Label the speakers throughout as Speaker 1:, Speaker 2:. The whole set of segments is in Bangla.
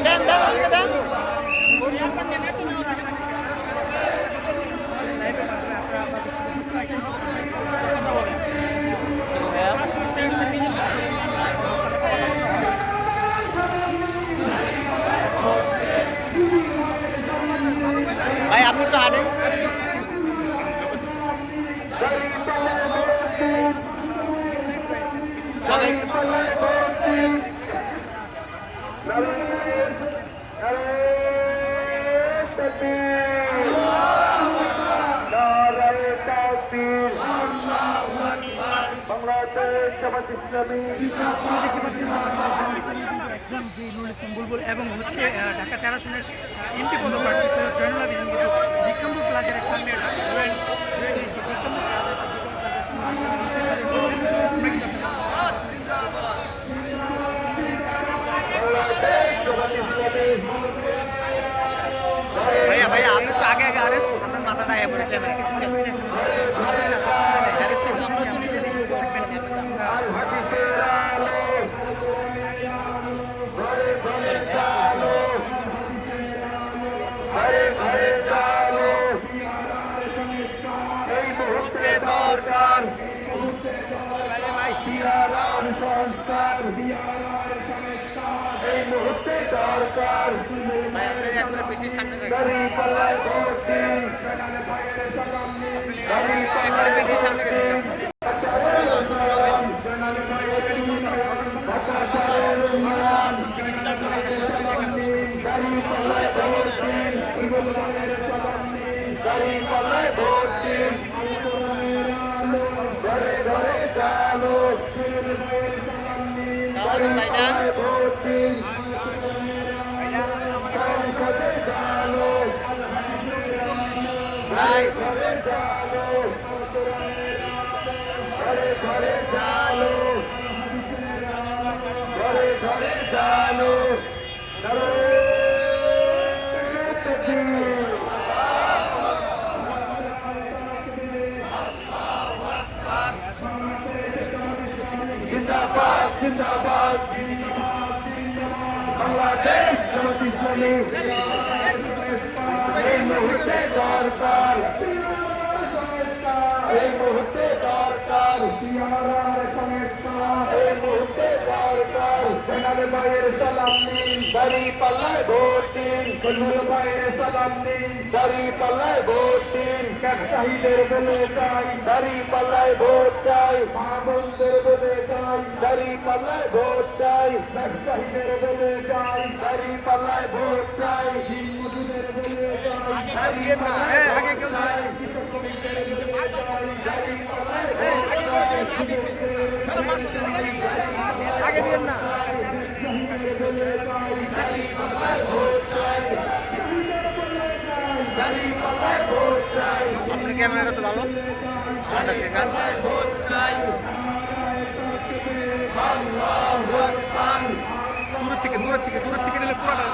Speaker 1: দেন দেন ওদিকে দেন। ভাই আপনি একটু হাঁটেন। সবাই
Speaker 2: একদম যে নুরুল ইসলাম বুলবুল এবং হচ্ছে ঢাকা 4 আসনের এমপি পদপ্রার্থী জয়নুল আবেদিন কিন্তু বিক্রমপুর প্লাজারের সামনে
Speaker 1: ভাইয়া ভাইয়া আপনি একটু আগে আগে আরেন, আপনার মাথাটা আগে পরে ক্যামেরা কিছু একবারে বেশি সামনে একবারে বেশি সামনে গেছে।
Speaker 3: দাড়ি পাল্লায় ভোট দিন, ভাইয়ের সালাম দিন, দাড়ি পাল্লায় ভোট দিন, ব্যবসায়ীদের বলে চাই, দাড়ি পাল্লায় ভোট চাই, মা বোনদের বলে চাই, দাড়ি পাল্লায় ভোট চাই, ব্যবসায়ীদের বলে চাই, দাড়ি পাল্লায় ভোট চাই, শিল্পীদের বলে চাই, দাড়ি পাল্লায় ভোট চাই, দাড়ি পাল্লায় ভোট চাই, আগে দিন না
Speaker 1: আপনার ক্যামেরাটা তো ভালো আন্ডারটেকার।
Speaker 2: দূরের থেকে নিলে পুরোটা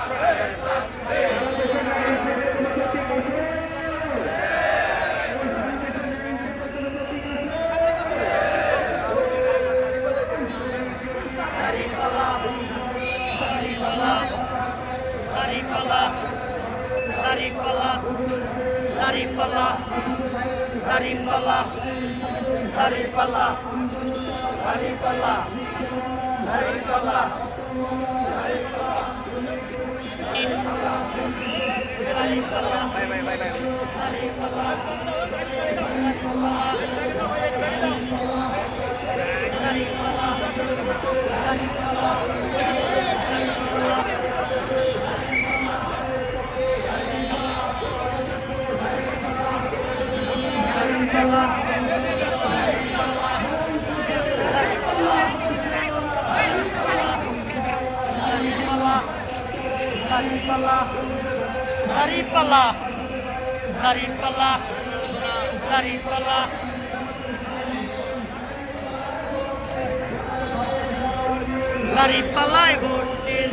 Speaker 4: দাঁড়িপাল্লায় ভোট দিন,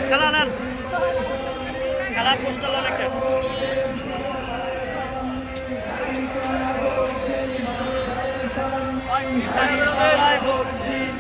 Speaker 4: খেলা নেন, খেলার পোস্টাল অনেকটা দাঁড়িপাল্লায় ভোট দিন।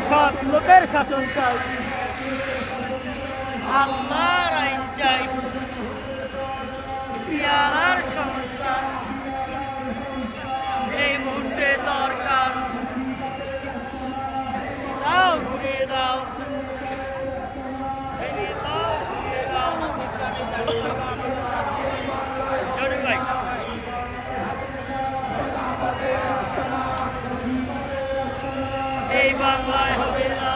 Speaker 4: সৎ লোকের শাসন চাই, আল্লাহর আইন চাই, পেয়ারার সংস্থান এই মুহূর্তে দরকার। দাও ঘুরিয়ে দাও, এই বাংলায় হবে না।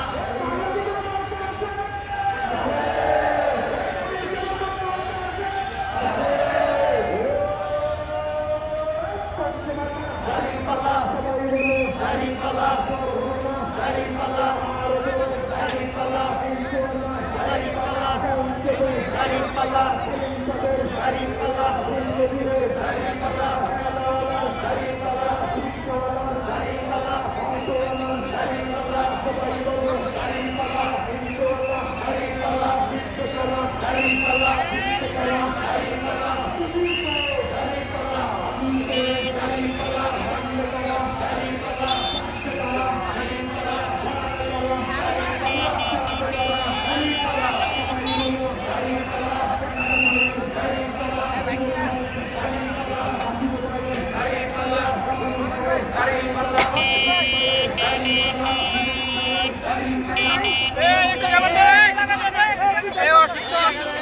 Speaker 1: অসুস্থ অসুস্থ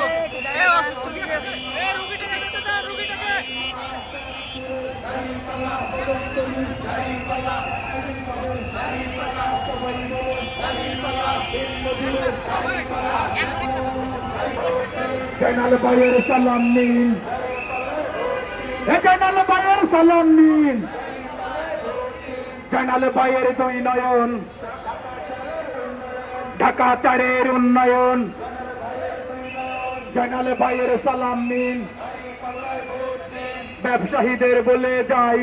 Speaker 1: অসুস্থ
Speaker 3: জয়নাল ভাইয়ের সালাম নিন, জয়নাল ভাইয়ের সালাম নিন, জয়নাল ভাইয়ের দুই নয়ন, ঢাকা চারের উন্নয়ন। জয়নাল ভাইয়ের সালাম নিন, ব্যবসায়ীদের বলে যাই,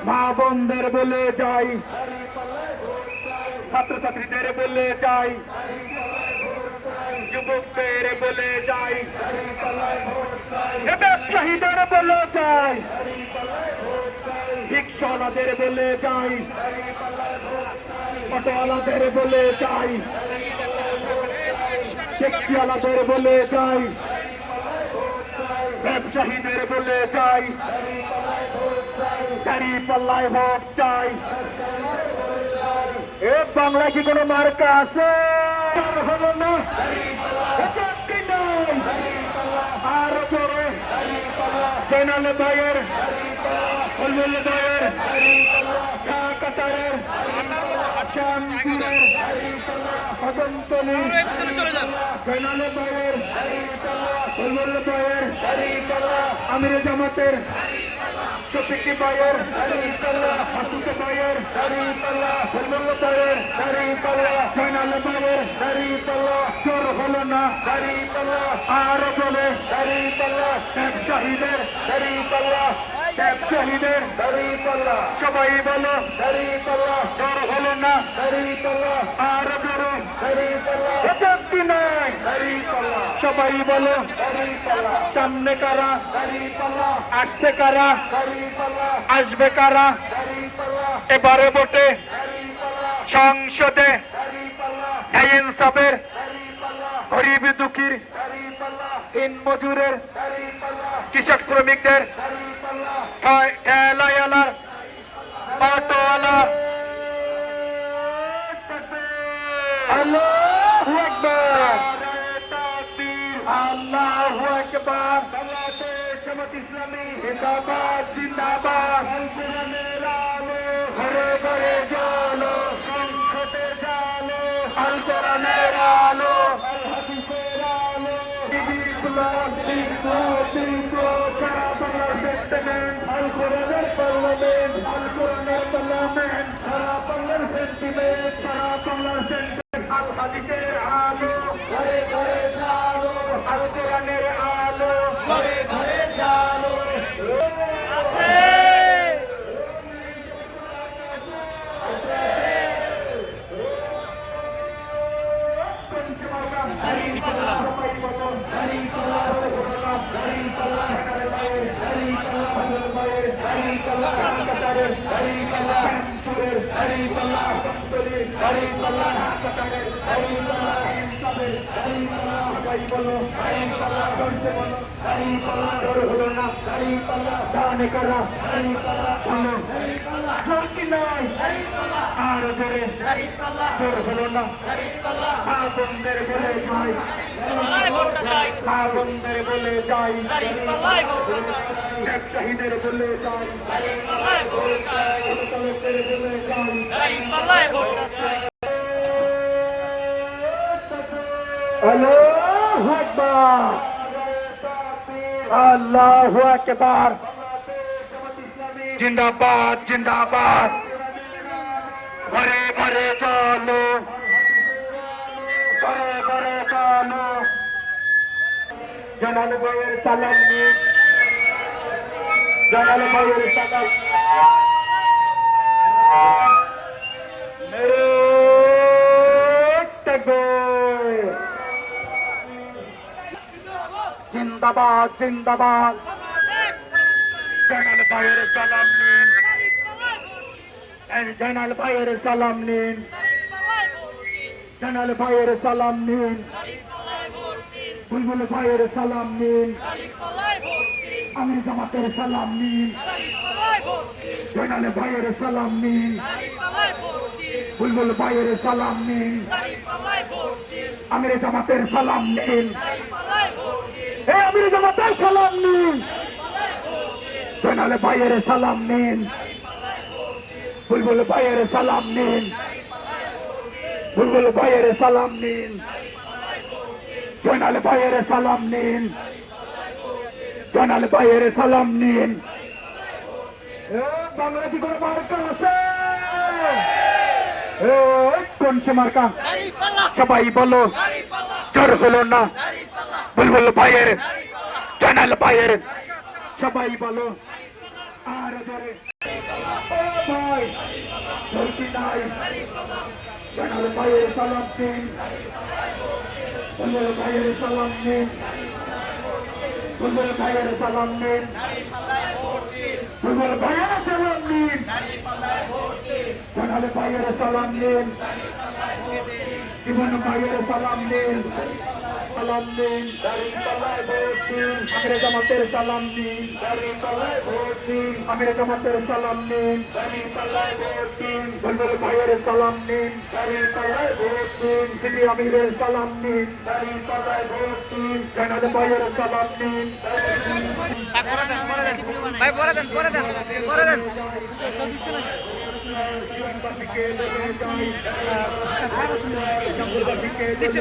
Speaker 3: মা বোনদের বলে যাই, ছাত্রছাত্রীদের বলে যাই, যুবকদের বলে যাই, ব্যবসায়ীদের বলে যাই, রিক্সাওয়ালাদের বলে যাই, অটোওয়ালাদের বলে যাই, ট্যাক্সিওয়ালাদের বলে যাই, ব্যবসায়ীদের বলে যাই, দাঁড়িপাল্লায় ভোট চাই। এ বাংলায় কি কোনো মার্কা আছে? হলো না, আর জোরে জয়নাল ভাইয়ের, ফজলুল ভাইয়ের, কাতারের, শ্যামপুরের, কদমতলী, জয়নাল ভাইয়ের, ফজলুল ভাইয়ের, আমিরে জামাতের শফিকি ভাইয়ের হাসুক ভাইয়ের সলমুল্লাহ ভাইয়ের জয়নাল ভাইয়ের জোর হলো না আরো বলে এক শহীদের এক শহীদের সবাই বলো জোর হলো না আরো জোরে কি নয় সবাই বলো সামনে কারা আসছে কারা আসবে কারা এবারে ভোটে সংসদে ইনসাফের গরিব দুঃখীর দিন মজুরের কৃষক শ্রমিকদের ঠেলাওয়ালার অটোওয়ালার আল্লাহু আকবার আল্লাহু আকবার জামাত ইসলামী জিন্দাবাদ জিন্দাবাদ কোরআনের আলো ঘরে ঘরে জালো সংসদে জালো আল কোরআনের আলো আল হাদিসের আলো সারা বাংলাদেশ সেন্টিমেন্ট আল কোরআনের পার্লামেন্ট আল কোরআনের পার্লামেন্ট সারা বাংলার সেন্টিমেন্ট সারা বাংলার সেন্টিমেন্ট আল হাদিসের আলো ঘরে ঘরে জালো আল কোরআনের আলো ঘরে ঘরে জালো
Speaker 4: আছে
Speaker 3: আর জোরে জোর হলো না মা বন্ধের বলে যাই মা বন্ধের বলে যাই এক শহীদের বলে যাই বলে যাই আল্লাহু আকবার আল্লাহু আকবার জিন্দাবাদ জিন্দাবাদ ঘরে ঘরে চলো ঘরে ঘরে চলো জানাল ভাইয়ের সালাম নিন জানাল ভাইয়ের সালাম মেরে তাকবীর জিন্দাবাদ জিন্দাবাদ জানাল ভাইয়ের সালাম নিন জানাল ভাইয়ের সালাম নিন জানাল ভাইয়ের সালাম নিন বুলবুল ভাইয়ের সালাম নিন আমির জামাতের সালাম নিন জানাল ভাইয়ের সালাম নিন বুলবুল ভাইয়ের সালাম নিন আমির জামাতের সালাম নিন আমির জামাতের সালাম নিন জানাল ভাইয়ের সালাম নিন বুলবুল ভাইয়ের সালাম নিন বুলবুল ভাইয়ের সালাম নিন জয়নাল ভাইয়ের সালাম নিন জয়নাল ভাইয়ের সালাম নিন বাংলাদেশি কোনো মার্কা আছে কোন সে মার্কা সবাই বলো জোর হলো না বুলবুল ভাইয়ের জয়নাল ভাইয়ের সবাই বলো আর জোরে ভাই ধরতি নাই জানাল ভাইয়ের সালাম দিন বুলবুল ভাইয়ের সালাম নিন বুলবুল ভাইয়ের সালাম নিন বুলবুল ভাইয়ের সালাম নিন জানাল ভাইয়ের সালাম নিন ইমন ভাইয়ের সালাম নিন সালাম দিন দাঁড়িপাল্লায় ভোট দিন আমির জামাতের সালাম দিন দাঁড়িপাল্লায় ভোট দিন আমির জামাতের সালাম দিন দাঁড়িপাল্লায় ভোট দিন বুলবুল ভাইয়ের সালাম দিন দাঁড়িপাল্লায় ভোট দিন সিটি আমিরের সালাম দিন দাঁড়িপাল্লায় ভোট দিন জানাল ভাইয়ের সালাম দিন
Speaker 1: ভাই পরে দেন পরে দেন পরে দেন
Speaker 2: দিচ্ছে